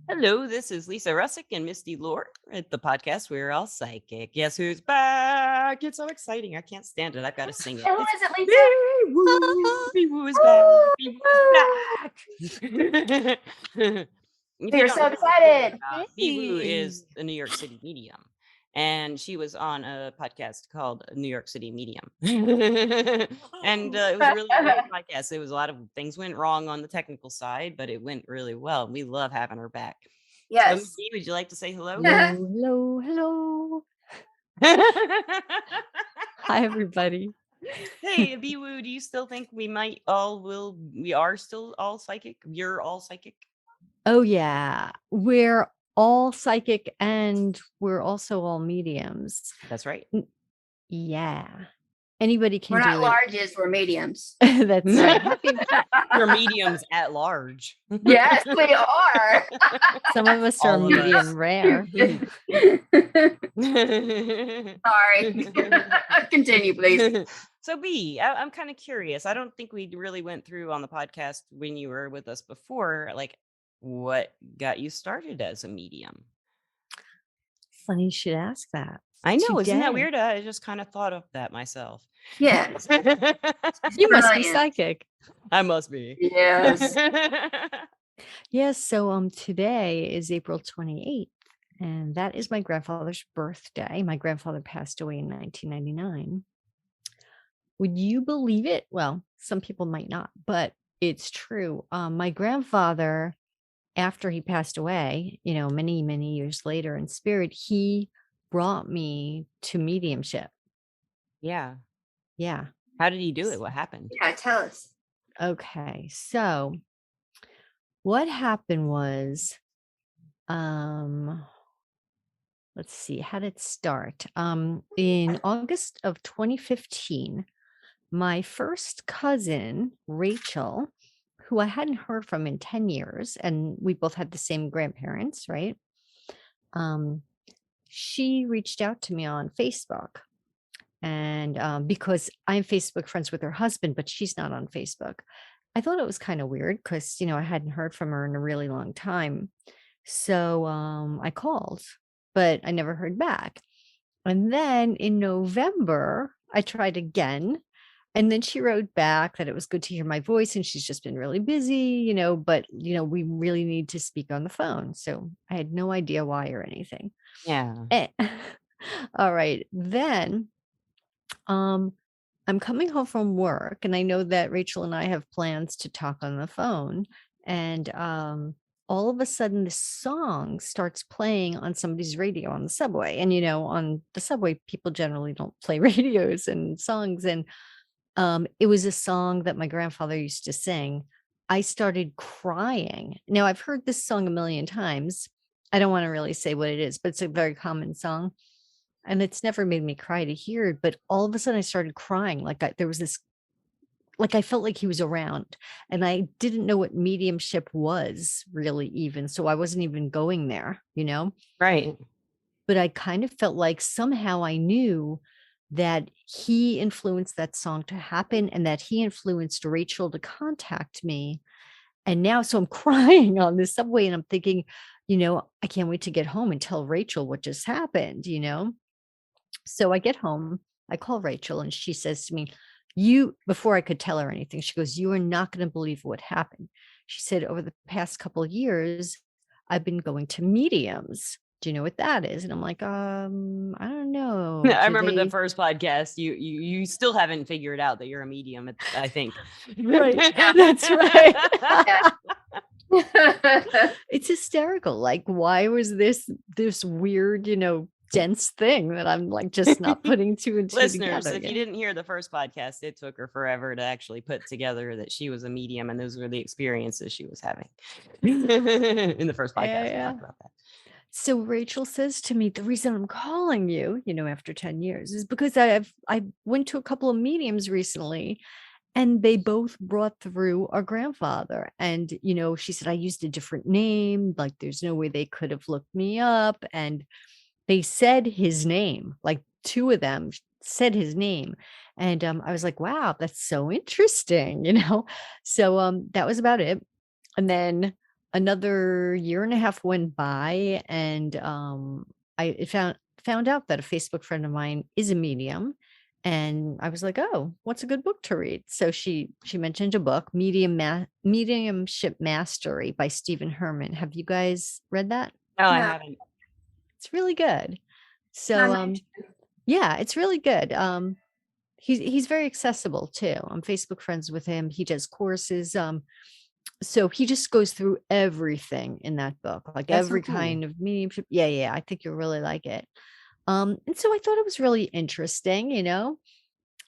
Hello, this is Lisa Russick and Misty Lore at the podcast We're All Psychic. Guess who's back? It's so exciting. I can't stand it. I've got to sing it. And who It's is it, Lisa? Bee Woo. Bee Woo is back. Bee Woo is back. If We you are don't so know what we're talking excited. about, Bee Woo Hey. is a New York City medium. And she was on a podcast called New York City Medium. And it was a really great podcast. It was a lot of things went wrong on the technical side, but it went really well. We love having her back. So, Yes. Misty, would you like to say hello? Hello. Hi, everybody. Hey, Biwu, do you still think we are still all psychic? You're all psychic? Oh, yeah. We're all psychic and we're also all mediums. That's right. Yeah. Anybody can We're do not it. larges, we're mediums. That's right. You're mediums at large. Yes, we are. Some of us are All of us. medium rare. Sorry. Continue, please. So, B, I'm kind of curious. I don't think we really went through on the podcast when you were with us before, like what got you started as a medium? Funny you should ask that. I know, isn't that Today- weird? I just kind of thought of that myself. Yes. You must be Brilliant. psychic. I must be. Yes. Yes. So today is April 28th, and that is my grandfather's birthday. My grandfather passed away in 1999. Would you believe it? Well, some people might not, but it's true. My grandfather, after he passed away, many, many years later in spirit, he brought me to mediumship. Yeah. Yeah. How did he do it? What happened? Yeah, tell us. Okay. So what happened was, let's see, how did it start? In August of 2015, my first cousin, Rachel, who I hadn't heard from in 10 years, and we both had the same grandparents, right? She reached out to me on Facebook. And because I'm Facebook friends with her husband, but she's not on Facebook. I thought it was kind of weird because, I hadn't heard from her in a really long time. So I called, but I never heard back. And then in November, I tried again. And then she wrote back that it was good to hear my voice and she's just been really busy, but, we really need to speak on the phone. So I had no idea why or anything. Yeah. All right. Then I'm coming home from work and I know that Rachel and I have plans to talk on the phone. And all of a sudden this song starts playing on somebody's radio on the subway. And, on the subway, people generally don't play radios and songs. And it was a song that my grandfather used to sing. I started crying. Now, I've heard this song a million times. I don't want to really say what it is, but it's a very common song. And it's never made me cry to hear it. But all of a sudden I started crying. There was this, I felt like he was around. And I didn't know what mediumship was really even. So I wasn't even going there, Right. But I kind of felt like somehow I knew that he influenced that song to happen and that he influenced Rachel to contact me. And now, so I'm crying on the subway and I'm thinking, I can't wait to get home and tell Rachel what just happened, So I get home, I call Rachel and she says to me, before I could tell her anything, she goes, "You are not going to believe what happened." She said, "Over the past couple of years, I've been going to mediums. Do you know what that is?" And I'm like, I don't know. I remember the first podcast. You still haven't figured out that you're a medium, I think. Right. That's right. Yeah. It's hysterical. Like, why was this weird, dense thing that I'm just not putting two and two Listeners, together? if you didn't hear the first podcast, it took her forever to actually put together that she was a medium and those were the experiences she was having. In the first podcast, we talked about that. So Rachel says to me, the reason I'm calling you, after 10 years is because I went to a couple of mediums recently and they both brought through our grandfather. And, she said, I used a different name. Like, there's no way they could have looked me up. And they said his name, like two of them said his name. And I was like, wow, that's so interesting, So that was about it. And then another year and a half went by, and I found out that a Facebook friend of mine is a medium, and I was like, "Oh, what's a good book to read?" So she mentioned a book, Mediumship Mastery by Stephen Herman. Have you guys read that? No, I No, haven't. It's really good. So not mentioned. yeah, it's really good. He's very accessible too. I'm Facebook friends with him. He does courses. So he just goes through everything in that book, like That's so every cool. kind of mediumship. Yeah, yeah, I think you'll really like it. And so I thought it was really interesting, you know.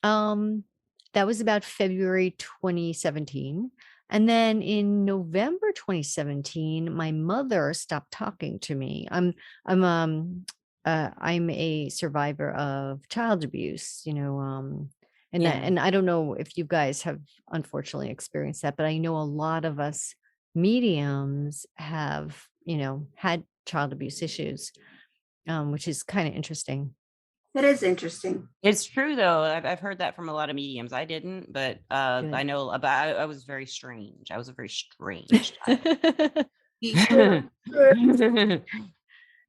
Um, that was about February 2017. And then in November 2017, my mother stopped talking to me. I'm a survivor of child abuse, you know, and that, Yeah. and I don't know if you guys have unfortunately experienced that, but I know a lot of us mediums have, you know, had child abuse issues, which is kind of interesting. It is interesting. It's true though. I've heard that from a lot of mediums. I didn't, but I Good. know about. I was very strange. I was a very strange True, child. true.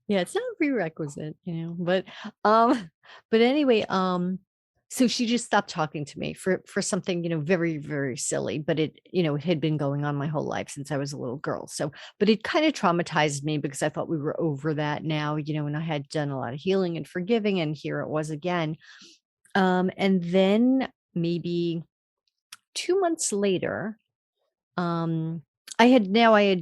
Yeah, it's not a prerequisite, you know, but um but anyway, so she just stopped talking to me for something, you know, very, very silly, but it, you know, it had been going on my whole life since I was a little girl. So, but it kind of traumatized me because I thought we were over that now, you know, and I had done a lot of healing and forgiving, and here it was again. And then maybe 2 months later, um I had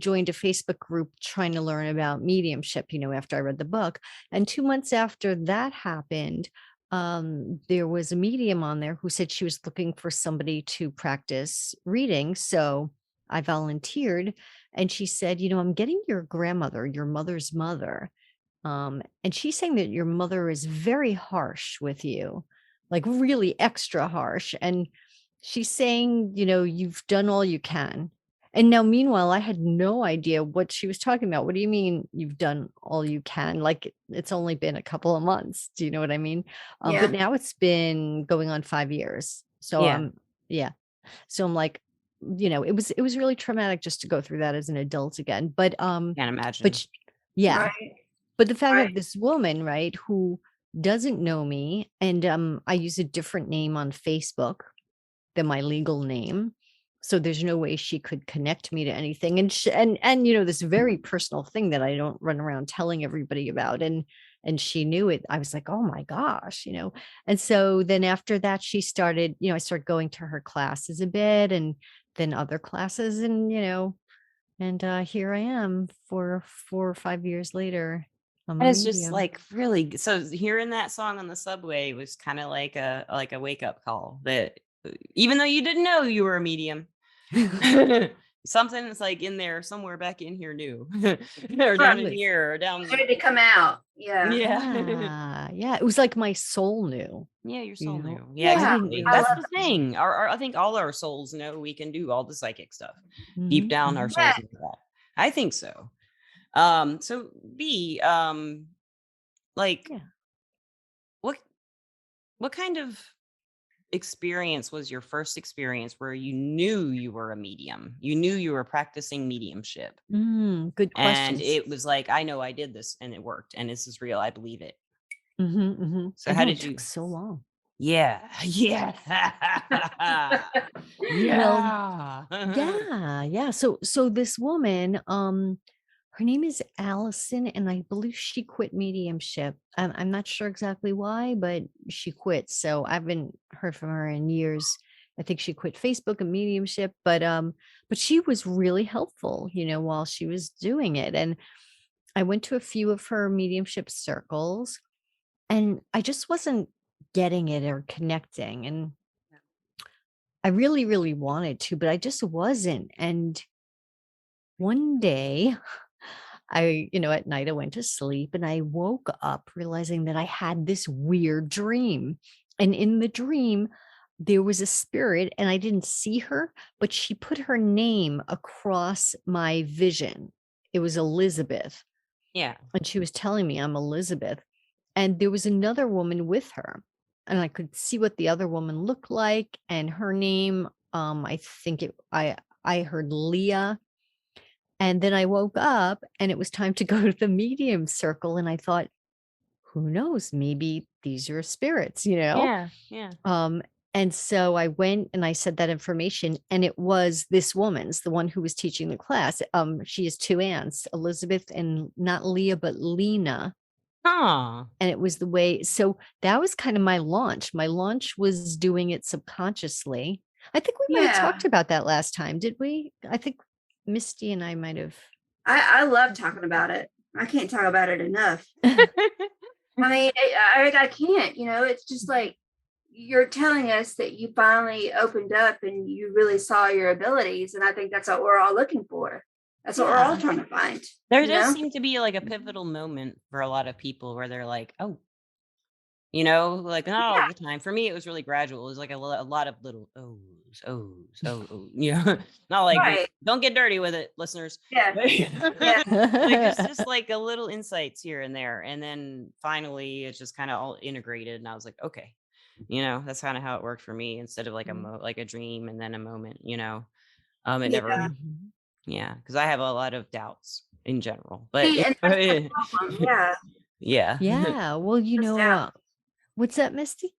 joined a Facebook group trying to learn about mediumship, you know, after I read the book. And 2 months after that happened, there was a medium on there who said she was looking for somebody to practice reading. So I volunteered, and she said, you know, I'm getting your grandmother, your mother's mother, and she's saying that your mother is very harsh with you, like really extra harsh. And she's saying, you know, you've done all you can. And now, meanwhile, I had no idea what she was talking about. What do you mean you've done all you can? Like it's only been a couple of months. Do you know what I mean? But Yeah. now it's been going on 5 years. So Yeah, yeah. So I'm like, you know, it was really traumatic just to go through that as an adult again. can't But imagine. yeah, Right. but the fact Right. that this woman, right, who doesn't know me, and I use a different name on Facebook than my legal name. So there's no way she could connect me to anything. And you know, this very personal thing that I don't run around telling everybody about. And she knew it. I was like, oh my gosh, you know. And so then after that, she started, you know, I started going to her classes a bit, and then other classes, and you know, and here I am 4 or 5 years later. I'm a And it's just medium. like really so hearing that song on the subway was kind of like a wake up call that even though you didn't know you were a medium, something that's like in there somewhere back in here new or Right. down in here or down. Ready to come out. Yeah. Yeah. Yeah, yeah. It was like my soul knew, Yeah, your you soul know. knew. Yeah, I Yeah. didn't exactly. I know. That's love the that. thing. I think all our souls know we can do all the psychic stuff. Deep Mhm, down, our mhm. Yeah. souls know that. I think so. So B, like Yeah. what what kind of experience was your first experience where you knew you were a medium? You knew you were practicing mediumship. Good And questions. it was like, I know I did this and it worked and this is real. I believe it. Mhm, mhm. So I how know it did took you? so long. Yeah. Yeah. Well, Yeah. yeah, yeah. So this woman, her name is Allison, and I believe she quit mediumship. I'm not sure exactly why, but she quit. So I haven't heard from her in years. I think she quit Facebook and mediumship, but she was really helpful, you know, while she was doing it. And I went to a few of her mediumship circles, and I just wasn't getting it or connecting. And I really, really wanted to, but I just wasn't. And one day, you know, at night I went to sleep and I woke up realizing that I had this weird dream. And in the dream, there was a spirit, and I didn't see her, but she put her name across my vision. It was Elizabeth. Yeah. And she was telling me I'm Elizabeth. And there was another woman with her. And I could see what the other woman looked like, and her name, I think I heard Leah. And then I woke up and it was time to go to the medium circle. And I thought, who knows? Maybe these are spirits, you know? Yeah. Yeah. Um, and so I went and I said that information, and it was this woman's, the one who was teaching the class. She has two aunts, Elizabeth and not Leah, but Lena. Huh. And it was the way, so that was kind of my launch. My launch was doing it subconsciously. I think we might have Yeah. talked about that last time, did we? I think Misty and I might have. I love talking about it. I can't talk about it enough. I mean, I can't, it's just like you're telling us that you finally opened up and you really saw your abilities. And I think that's what we're all looking for. That's what we're all Yeah. trying to find. There you does know? seem to be like a pivotal moment for a lot of people where they're like, oh, like not all Yeah. the time. For me, it was really gradual. It was like a lot of little ohs, not like Right. don't get dirty with it, listeners. Yeah. Yeah. Like just like a little insights here and there, and then finally it's just kind of all integrated. And I was like, okay, that's kind of how it worked for me. Instead of like like a dream and then a moment, it never, Yeah. Mhm. yeah, because I have a lot of doubts in general, but See, and that's the problem. Yeah. yeah, Yeah. Well, Those doubts. what's that, Misty?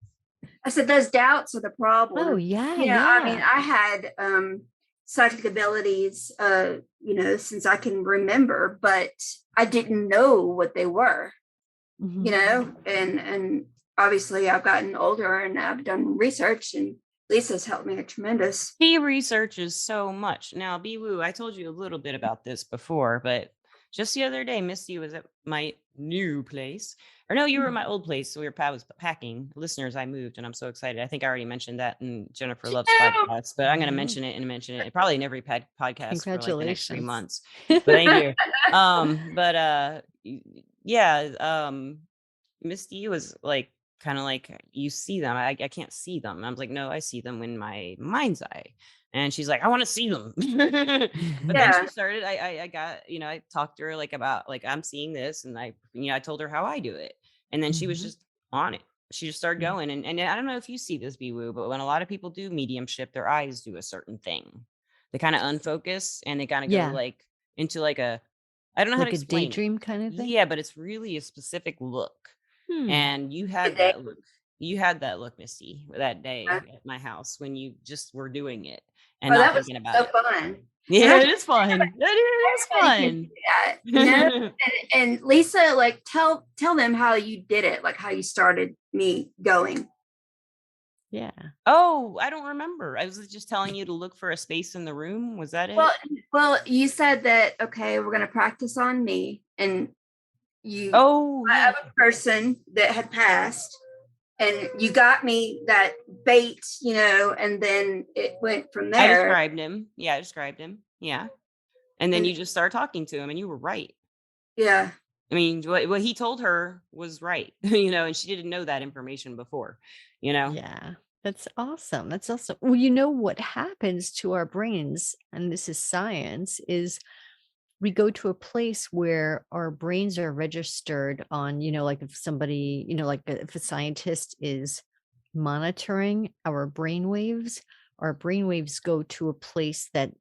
I said those doubts are the problem. Oh, yeah. I mean, Yeah. I had psychic abilities, since I can remember, but I didn't know what they were. Mhm. And obviously I've gotten older and I've done research, and Lisa's helped me a tremendous. he researches so much. Now, Woo, I told you a little bit about this before, but just the other day, Misty was at my new place. Or no, you were at my old place. So I was packing. Listeners, I moved and I'm so excited. I think I already mentioned that in Jennifer Love's podcast, but I'm going to mention it probably in every podcast for like the next 3 Congratulations. months. But thank you. Yeah, Misty was like, kind of like, you see them. I can't see them. I was like, no, I see them in my mind's eye. And she's like, I want to see them. But then she Yeah. started, I got, I talked to her like about like, I'm seeing this. And I told her how I do it. And then she was Mhm. just on it. She just started Yeah. going. And I don't know if you see this, Woo, but when a lot of people do mediumship, their eyes do a certain thing. They kind of unfocus and they kind of go Yeah. like into like I don't know how to Like a explain it. daydream kind of thing? Yeah, but it's really a specific look. Hmm. And you Did had they? that look. You had that look, Misty, that day Uh, at my house when you just were doing it and Oh, not that was thinking about so it. fun. And Yeah, I it is fun. It is everybody can do that, fun. and Lisa, like tell them how you did it, like how you started me going. Yeah. Oh, I don't remember. I was just telling you to look for a space in the room. Was that Well, it? you said that, okay, we're going to practice on me, and Oh, I yeah. have a person that had passed, and you got me that bait, and then it went from I there. described him. Yeah, I described him. Yeah. And then And you just started talking to him and you were right. yeah. I mean, what he told her was right, and she didn't know that information before, Yeah. That's awesome. That's awesome. Well, you know what happens to our brains, and this is science, is we go to a place where our brains are registered on, like if somebody, like if a scientist is monitoring our brain waves go to a place that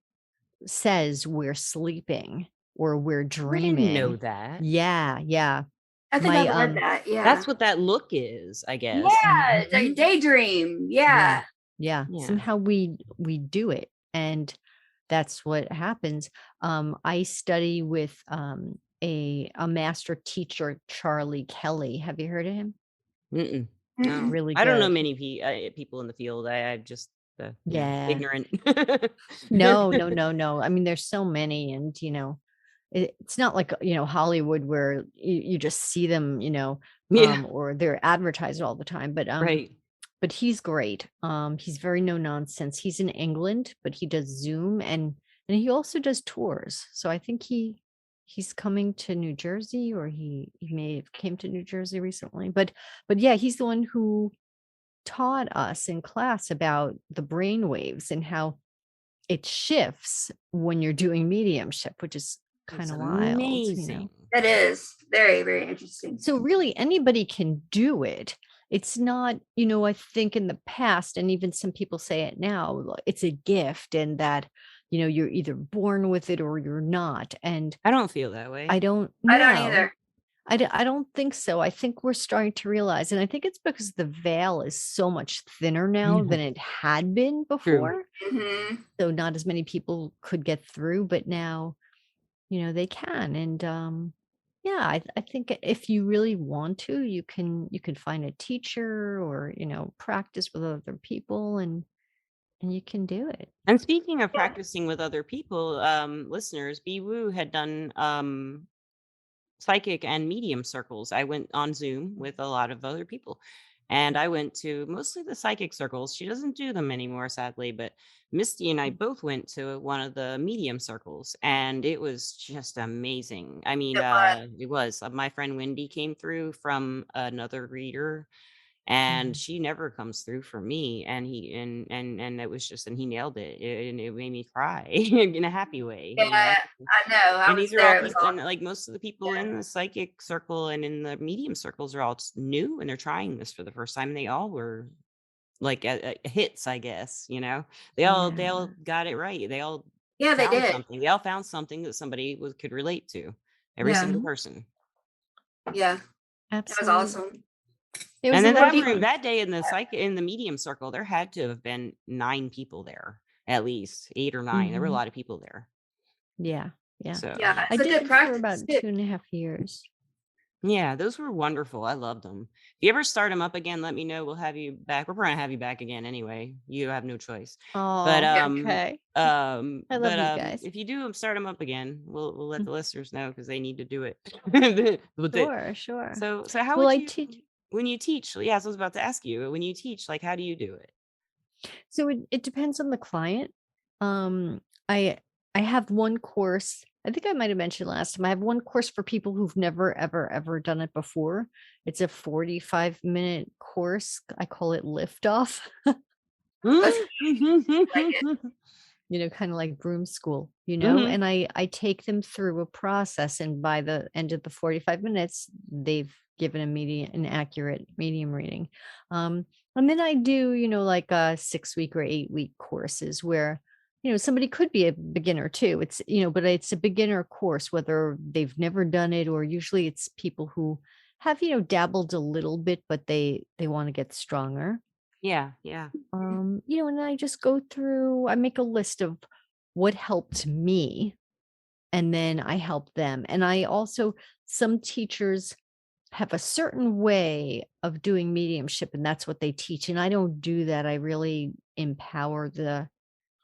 says we're sleeping or we're I didn't know dreaming. that. Yeah, yeah. I think My I've read that. Yeah. That's what that look is, I guess. Yeah. Mhm. Daydream. Yeah. Yeah. Yeah. Yeah. Somehow we do it, and that's what happens. I study with a master teacher, Charlie Kelly. Have you heard of him? Mm-mm. No. Really I don't know good. many people in the field. I'm just Yeah. ignorant. No, no, no, no. I mean, there's so many, and it's not like Hollywood where you just see them, Yeah. or they're advertised all the time. Right. But he's great. He's very no nonsense. He's in England, but he does Zoom, and he also does tours. So I think he's coming to New Jersey, or he may have came to New Jersey recently. But yeah, he's the one who taught us in class about the brain waves and how it shifts when you're doing mediumship, which is kind It's of wild, amazing. That is very, very interesting. So really anybody can do it. It's not, I think in the past, and even some people say it now, it's a gift, and that you're either born with it or you're not. And I don't feel that way. I don't I don't know. either. I don't think so. I think we're starting to realize, and I think it's because the veil is so much thinner now than it had been True. before. Hmm. So not as many people could get through, but now, they can. And yeah, I think if you really want to, you can find a teacher or, practice with other people, and you can do it. And speaking of Yeah. practicing with other people, listeners, B Woo had done psychic and medium circles. I went on Zoom with a lot of other people. And I went to mostly the psychic circles. She doesn't do them anymore, sadly, but Misty and I both went to one of the medium circles, and it was just amazing. I mean, It was. it was. My friend Wendy came through from another reader, and Mhm. she never comes through for me, and and it was just, and he nailed it, and it made me cry in a happy way, Yeah, I know. I and was these are all there. It was people, and awesome. like most of the people Yeah. in the psychic circle and in the medium circles are all just new, and they're trying this for the first time, and they all were like hits, I guess. They all Yeah. got it right. They all Yeah, they found did. something. They all found something that somebody could relate to. Every Yeah. single Mhm. person. Yeah. It was Absolutely. awesome. It was And a then lot What of do you fun. that day in the in the medium circle, there had to have been 9 people there, at least 8 or 9. There were a Mhm. lot of people there. Yeah. Yeah. So Yeah, I it's a did good it for practice about too. 2.5 years. yeah, those were wonderful. I loved them. If you ever start them up again, let me know. We'll have you back. We're going to have you back again anyway. You have no choice. But Oh, Yeah. okay. I love you guys. if you do start them up again, we'll let Mm. the listeners know because they need to do it. With it. Sure, sure. So how Well, would I you teach. when you teach? Yeah, so I was about to ask you, when you teach, like how do you do it? So it depends on the client. Um, I I have one course. I think I might have mentioned last time. I have one course for people who've never ever ever done it before. It's a 45-minute course. I call it liftoff. That's like it. Kind of like broom school, Mhm. and I take them through a process, and by the end of the 45 minutes, they've given an accurate medium reading. Um, and then I do, like 6-week or 8-week courses where, somebody could be a beginner too. It's, but it's a beginner course, whether they've never done it, or usually it's people who have, dabbled a little bit, but they want to get stronger. Yeah, yeah. And I just go through, I make a list of what helped me, and then I help them. And I also, some teachers have a certain way of doing mediumship, and that's what they teach. And I don't do that. I really empower the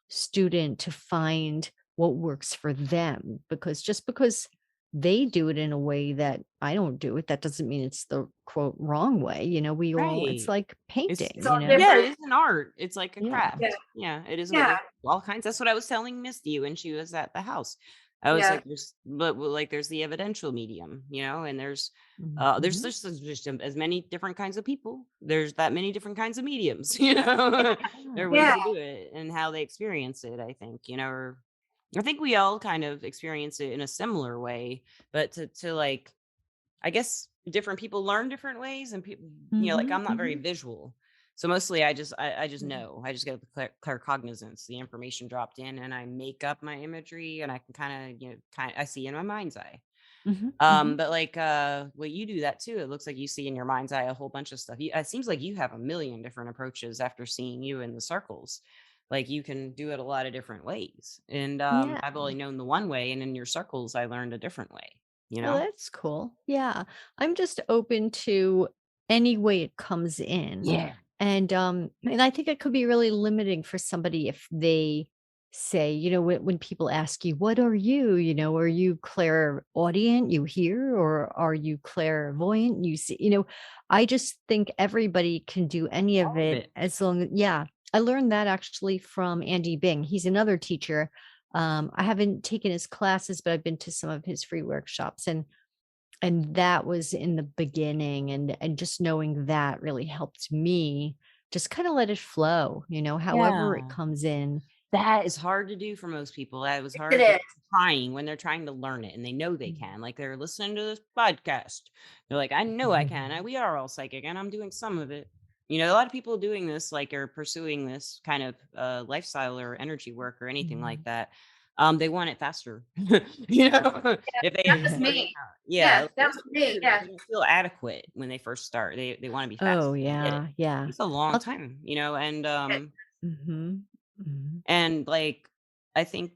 student to find what works for them, because just because they do it in a way that I don't do it, that doesn't mean it's the quote wrong way. It's Right. like It's It's painting, all yeah, it different. is an art. It's like a Yeah. Yeah. craft. Yeah, it is. Yeah. There's all kinds. That's what I was telling Misty when she was at the house. I was Yeah. like, there's the evidential medium, and there's Mhm. just as many different kinds of people. There's that many different kinds of mediums, There are ways Yeah. to do it and how they experience it, I think, or I think we all kind of experience it in a similar way, but to like I guess different people learn different ways, and people, like Mhm, I'm not very mhm. visual. So mostly I just Yeah. know. I just get the claircognizance, the information dropped in, and I make up my imagery, and I can kind of I see in my mind's eye. Mhm, mhm. But like well, you do that too. It looks like you see in your mind's eye a whole bunch of stuff. It seems like you have a million different approaches after seeing you in the circles. Like you can do it a lot of different ways. And Yeah. I've only known the one way, and in your circles I learned a different way, you Well, know? that's cool. Yeah. I'm just open to any way it comes in. Yeah. And I think it could be really limiting for somebody if they say, when people ask you, what are you? Are you clairaudient, you hear, or are you clairvoyant, you see? I just think everybody can do any of All of it it. as long as, yeah. I learned that actually from Andy Bing. He's another teacher. I haven't taken his classes, but I've been to some of his free workshops, and that was in the beginning, and just knowing that really helped me just kind of let it flow, however it Yeah. comes in. That is hard to do for most people. That was It hard is. trying when they're trying to learn it and they know they can. Like they're listening to this podcast. They're like, I know I can. We are all psychic and I'm doing some of it. A lot of people doing this, like, are pursuing this kind of lifestyle or energy work or anything like Mhm. that. They want it faster. If they That are was starting me. out, Yeah, yeah, that most was people me. Yeah. they don't feel adequate when they first start. They want to be fast. Oh, I get it. yeah, yeah. It's a long I'll time, and Mhm, mhm. like I think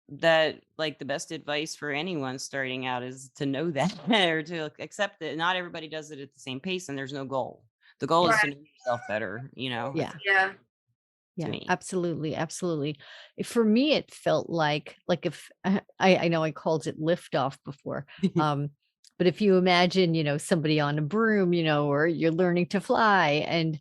that like the best advice for anyone starting out is to know that or to accept that not everybody does it at the same pace and there's no goal. The goal is Yeah, to Right. know yourself better, yeah. Yeah. to Yeah, me. absolutely, absolutely. For me, it felt like if I know I called it liftoff before, um, but if you imagine, somebody on a broom, or you're learning to fly, and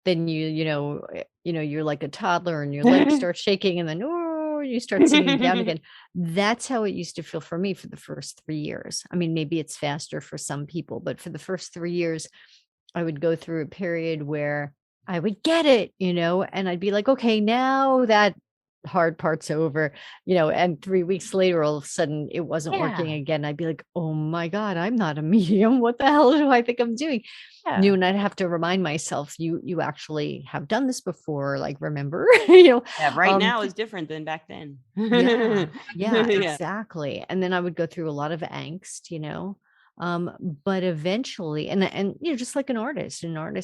then you're like a toddler, and your legs start shaking, and then oh, you start singing down again. That's how it used to feel for me for the first 3 years. I mean, maybe it's faster for some people, but for the first 3 years, I would go through a period where I would get it, and I'd be like, okay, now that hard part's over, and 3 weeks later, all of a sudden it wasn't working Yeah. again. I'd be like, oh my God, I'm not a medium. What the hell do I think I'm doing? Yeah. And I'd have to remind myself, you actually have done this before, like, remember, Yeah, right um, now is different than back then. yeah, yeah, Yeah. exactly. And then I would go through a lot of angst, but eventually, and just like an artist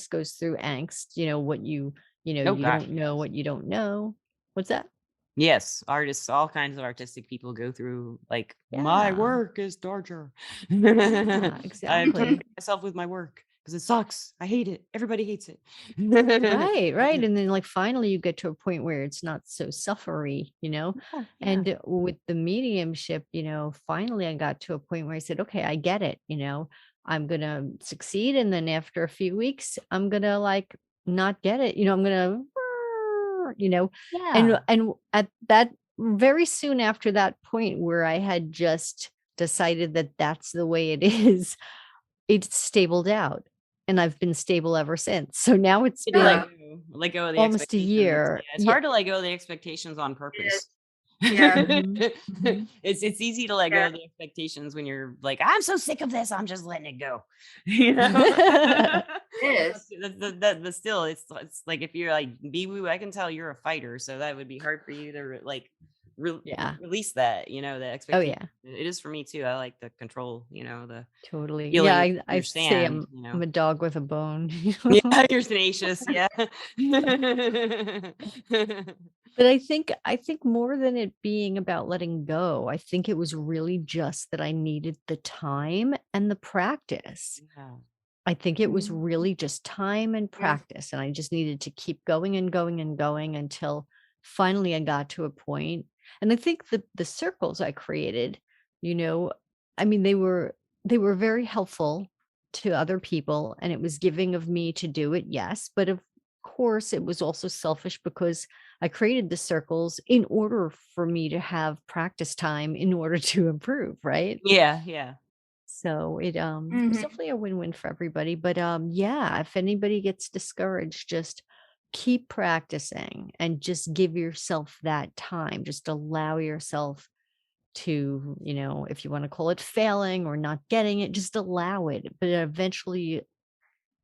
goes through angst, Oh you gosh, don't know yes. what you don't know. What's that? Yes, artists, all kinds of artistic people go through like my Yeah, work is torture. yeah, I'm torturing exactly. myself with my work because it sucks. I hate it. Everybody hates it. Right, right. And then, like, finally you get to a point where it's not so suffery. Yeah, yeah. And with the mediumship, finally I got to a point where I said, okay, I get it. I'm gonna succeed. And then after a few weeks, I'm gonna like not get it. I'm gonna, you know, and Yeah. and at that very soon after that point where I had just decided that that's the way it is, it stabled out, and I've been stable ever since. So now it's To been let go of the almost a expectations. year. Yeah, it's Yeah. hard to let go of the expectations on It is. purpose. Yeah. Mhm, mhm. It's easy to let go Yeah. of the expectations when you're like, "I'm so sick of this, I'm just letting it go." You know? It is. But still, it's like if you're like Boo, I can tell you're a fighter, so that would be hard for you to like Yeah. release that, the Oh, expectation. yeah, It is for me too. I like the control, the totally. Yeah, feeling of I say understand, I'm a dog with a bone. Yeah, you're tenacious, yeah. But I think more than it being about letting go, I think it was really just that I needed the time and the practice. Yeah. I think it was Mhm. really just time and Yeah. practice, and I just needed to keep going and going and going until finally I got to a point. And I think the circles I created, you know, I mean, they were very helpful to other people, and it was giving of me to do it, yes, but of course it was also selfish because I created the circles in order for me to have practice time in order to improve, right? Yeah, yeah. So it was Mhm. definitely a win-win for everybody. But yeah, if anybody gets discouraged, just keep practicing and just give yourself that time. Just allow yourself to, if you want to call it failing or not getting it, just allow it. But eventually,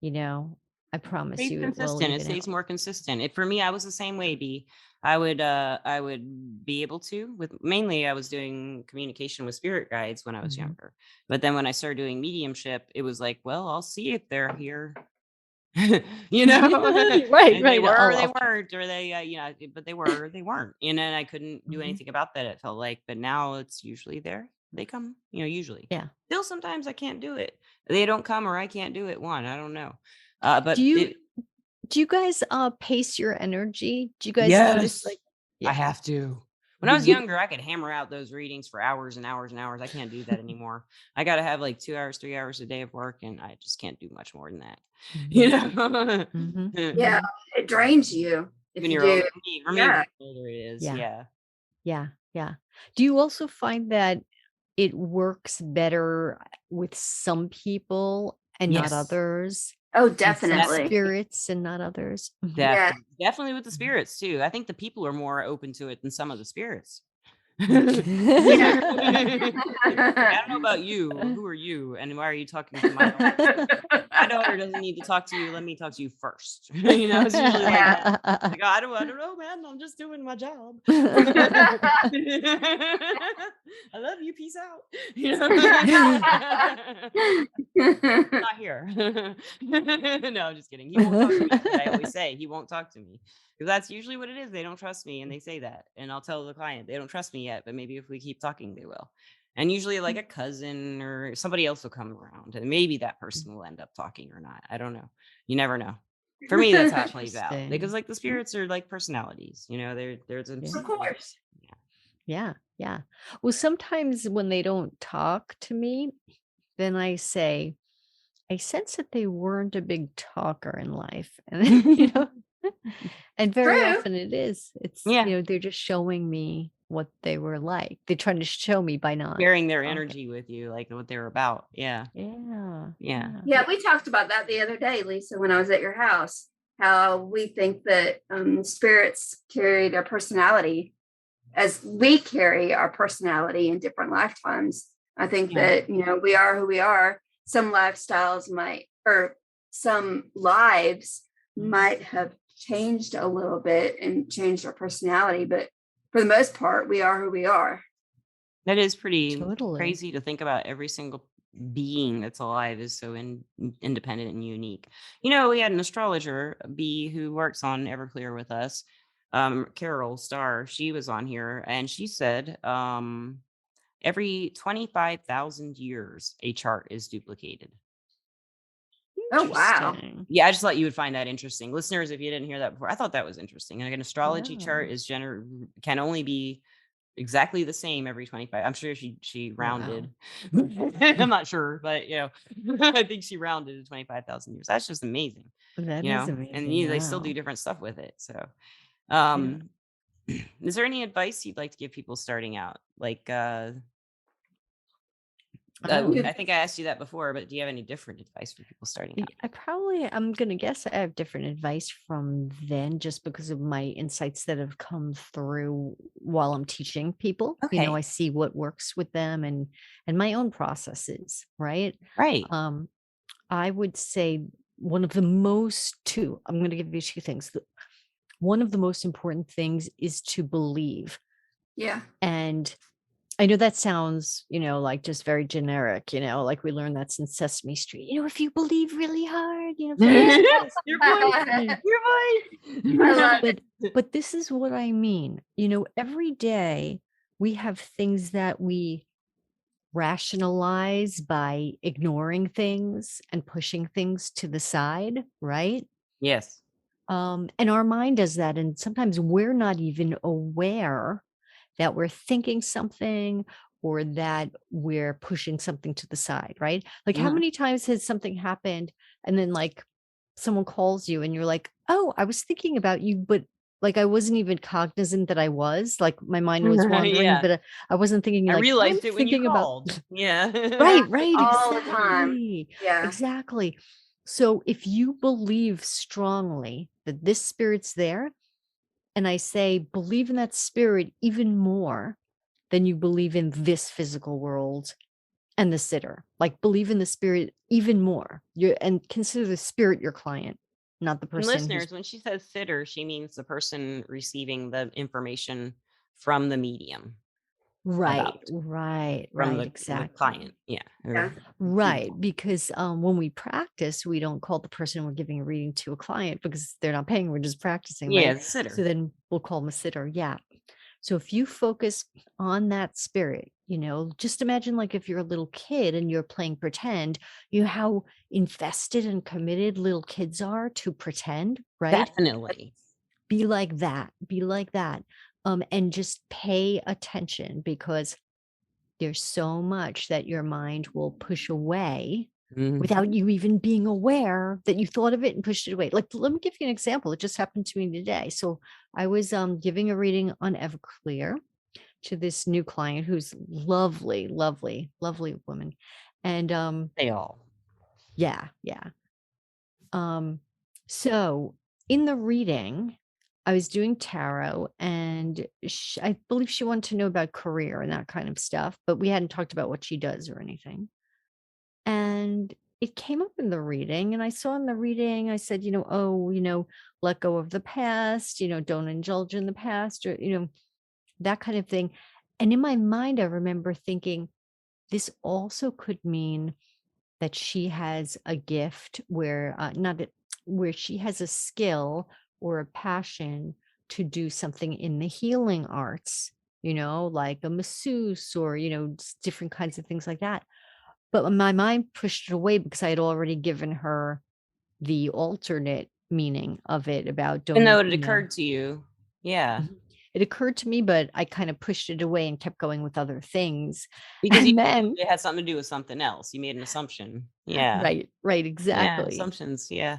you know, I promise Stays you it will consistent, it even stays out. more consistent. For me, I was the same way, B. I would be able to with mainly I was doing communication with spirit guides when I was Mhm. younger. But then when I started doing mediumship, it was like, well, I'll see if they're here. Right, And they right. were or they I'll try. weren't, or but they were or they weren't. And I couldn't do Mhm. anything about that, it felt like. But now it's usually there. They come, usually. Yeah. Still sometimes I can't do it. They don't come or I can't do it. One, I don't know. Do But you it do you guys pace your energy? Do you guys notice Yes, like I yeah. have to. When I was Mhm. younger, I could hammer out those readings for hours and hours and hours. I can't do that anymore. I gotta have like 2 hours, 3 hours a day of work, and I just can't do much more than that. You Mhm. know? Mhm. Yeah. Mhm. It drains you if When you you're do. older, for me, when Yeah. you're older, it is, Yeah. yeah. Yeah. Yeah. Do you also find that it works better with some people and not Yes, others, Oh, and some definitely. definitely, spirits and not others? Mhm. Yeah. definitely with the Mhm. spirits too. I think the people are more open to it than some of the spirits. Yeah. I don't know about you. Who are you? And why are you talking to my daughter? My daughter doesn't need to talk to you. Let me talk to you first. It's usually like Yeah. that. Like, I don't know, man. I'm just doing my job. I love you. Peace out. Not here. No, I'm just kidding. He won't talk to me. Like I always say, he won't talk to me. Because that's usually what it is. They don't trust me and they say that. And I'll tell the client, they don't trust me yet, but maybe if we keep talking, they will. And usually like a cousin or somebody else will come around and maybe that person will end up talking or not. I don't know. You never know. For me, that's how it plays out. Because Interesting. like the spirits are like personalities, there's a Yeah. Of course. yeah. Yeah, yeah. Well, sometimes when they don't talk to me, then I say, I sense that they weren't a big talker in life. And and very True. often it is. It's, Yeah. they're just showing me what they were like. They're trying to show me by not Sharing their talking. energy with you, like what they're about. Yeah. Yeah. Yeah. Yeah, we talked about that the other day, Lisa, when I was at your house. How we think that spirits carry their personality as we carry our personality in different lifetimes. I think Yeah. that, we are who we are. Some lifestyles or some lives might have changed a little bit and changed our personality, but for the most part, we are who we are. That is pretty Totally. crazy to think about. Every single being that's alive is so independent and unique. We had an astrologer, B, who works on Everclear with us. Carol Starr, she was on here and she said every 25,000 years a chart is duplicated. Oh, wow. Interesting. Yeah, I just thought you would find that interesting. Listeners, if you didn't hear that before, I thought that was interesting. Like an astrology Yeah. chart is can only be exactly the same every 25. I'm sure she rounded. I'm not sure, but I think she rounded to 25,000 years. That's just amazing. That is And amazing. they still do Wow. different stuff with it. So, Yeah. is there any advice you'd like to give people starting out? Like, I think I asked you that before, but do you have any different advice for people starting out? I'm going to guess I have different advice from then just because of my insights that have come through while I'm teaching people. Okay. I see what works with them and my own processes, right? Right. I would say one of the I'm going to give you two things. One of the most important things is to believe. Yeah. And I know that sounds, like just very generic, like we learned that's in Sesame Street. If you believe really hard, Your voice. Your voice. I love but this is what I mean. Every day we have things that we rationalize by ignoring things and pushing things to the side, right? Yes. And our mind does that. And sometimes we're not even aware that we're thinking something or that we're pushing something to the side, right? Like how many times has something happened and then like someone calls you and you're like, oh, I was thinking about you, but like I wasn't even cognizant that I was like my mind was wandering, Yeah. but I wasn't thinking I like realized I'm it when you thinking about called. Yeah. right, all the time. exactly. Yeah. Exactly. So if you believe strongly that this spirit's there, and I say believe in that spirit even more than you believe in this physical world and the sitter. Like believe in the spirit even more. And consider the spirit your client, not the And person who's listeners, when she says sitter, she means the person receiving the information from the medium right, about from the exactly. client. Yeah. Yeah. Right. Because when we practice, we don't call the person we're giving a reading to a client because they're not paying. We're just practicing, Yeah, right? the sitter. So then we'll call them a sitter. Yeah. So if you focus on that spirit, just imagine like if you're a little kid and you're playing pretend, how invested and committed little kids are to pretend, right? Definitely. Be like that. Be like that. And just pay attention because there's so much that your mind will push away without you even being aware that you thought of it and pushed it away. Like, let me give you an example. It just happened to me today. So I was giving a reading on Everclear to this new client who's lovely, lovely, lovely woman. And They all. yeah. So in the reading, I was doing tarot, and I believe she wanted to know about career and that kind of stuff, but we hadn't talked about what she does or anything. And it came up in the reading, and I saw in the reading, I said, oh, let go of the past, don't indulge in the past, or, that kind of thing. And in my mind, I remember thinking, this also could mean that she has a gift where, not that, where she has a skill or a passion to do something in the healing arts, like a masseuse or, different kinds of things like that. But my mind pushed it away because I had already given her the alternate meaning of it about Even don't, though it occurred to you. Yeah. Mhm. It occurred to me, but I kind of pushed it away and kept going with other things. Because you And then, it had something to do with something else. You made an assumption. Yeah. right, Yeah. exactly. Assumptions. Yeah.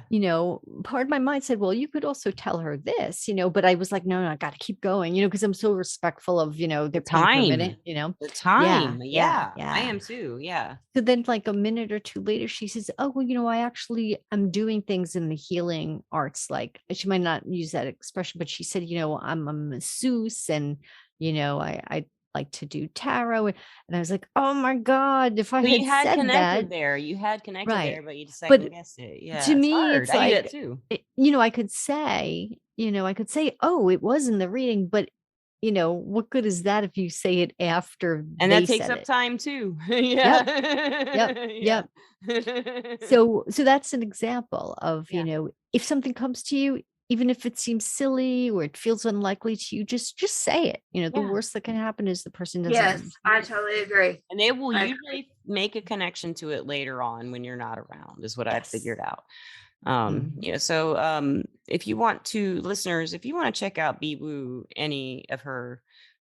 Part of my mind said, well, you could also tell her this, but I was like, no, I got to keep going, because I'm so respectful of, they're paying per minute, The Yeah, time. yeah, Yeah. I yeah. am too. Yeah. So then, like a minute or two later, she says, oh, well, I actually am doing things in the healing arts. Like, she might not use that expression, but she said, I'm a masseuse, and, I like to do tarot. And I was like, oh my God, if I Well, had you had said that, connected there. You had connected right. there, but you just But second guessed it. Yeah. to It's me, hard. it's I do that like, too. I could say, oh, it was in the reading, but what good is that if you say it after And they that takes said up it? time too. Yep, Yeah. yep, Yeah. yep. So that's an example of, Yeah. if something comes to you, even if it seems silly or it feels unlikely to you, just say it. The Yeah. worst that can happen is the person doesn't Yes, understand. I totally agree. And they will I agree. usually make a connection to it later on when you're not around, is what I've figured Yes. out. Mhm. So if you want to, listeners, if you want to check out Bee Woo, any of her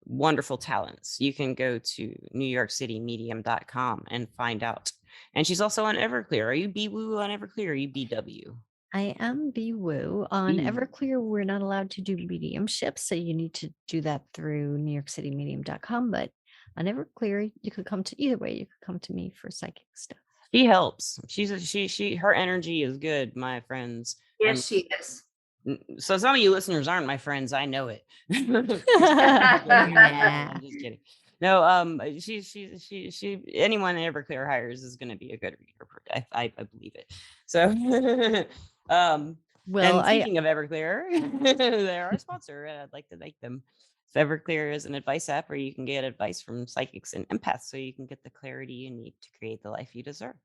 wonderful talents, you can go to newyorkcitymedium.com and find out. And she's also on Everclear. Are you Bee Woo on Everclear or are you BW? I am Woo. On Bee Woo. Everclear, we're not allowed to do mediumship, so you need to do that through newyorkcitymedium.com. But on Everclear, you could come to either way. You could come to me for psychic stuff. She helps. She her energy is good, my friends. Yes, she is. So some of you listeners aren't my friends. I know it. Nah. I'm just kidding. No, she anyone Everclear hires is going to be a good reader. I believe it. So, Well, and speaking of Everclear, they're our sponsor, and I'd like to thank them. So Everclear is an advice app where you can get advice from psychics and empaths, so you can get the clarity you need to create the life you deserve.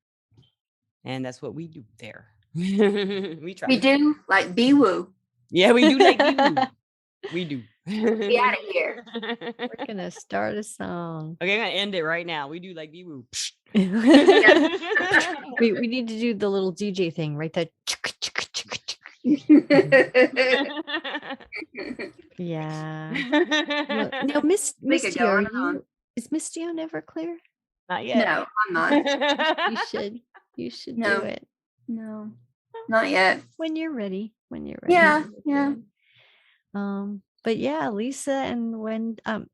And that's what we do there. We try. We do like Bee Woo. Yeah, we do like you. We do. Be out of here. we're gonna start a song. Okay, I'm gonna end it right now. We do like you. Woo. we need to do the little DJ thing, right? That yeah. Well, now, Misty, go are on and on. you? Is Misty on Everclear? Not yet. No, I'm not. You should. You should No. do it No, not yet. when you're ready. When you're ready. Yeah, we'll do yeah. it. But yeah, Lisa and oh,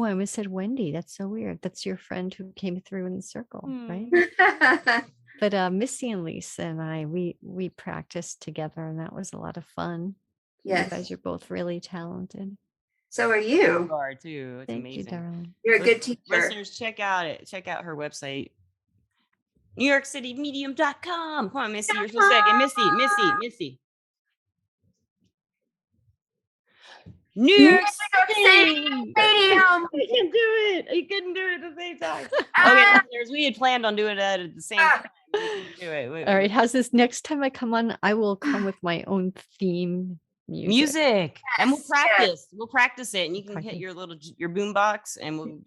I almost said Wendy. That's so weird. That's your friend who came through in the circle, right? But Missy and Lisa and I, we practiced together, and that was a lot of fun. Yes. You guys are both really talented. So are You you. are too. It's Thank amazing. you, darling. You're a good teacher. Listeners, check out her website. NewYorkCityMedium.com. Come on, Missy. You're supposed to say Missy. New York City. Medium. I can do it. You couldn't do it at the same time. Okay, listeners, we had planned on doing that at the same time. We couldn't do it. All right, how's this? Next time I come on, I will come with my own theme music. And we'll Yes, practice. yes. We'll practice it, and you can hit your boom box, and we'll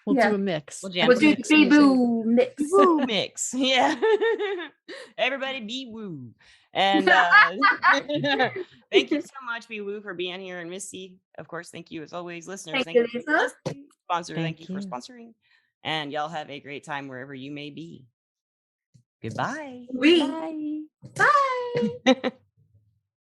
We'll Yeah. do a mix. We'll jam We'll do mix the Bee music. Boo mix. woo mix. Yeah. Everybody be woo. And thank you so much, Be Woo, for being here. And Missy, of course, thank you as always. Listeners, Thank you, for Lisa. listening. Sponsor, thank you for you. sponsoring. And y'all have a great time wherever you may be. Goodbye. We. Bye. Bye.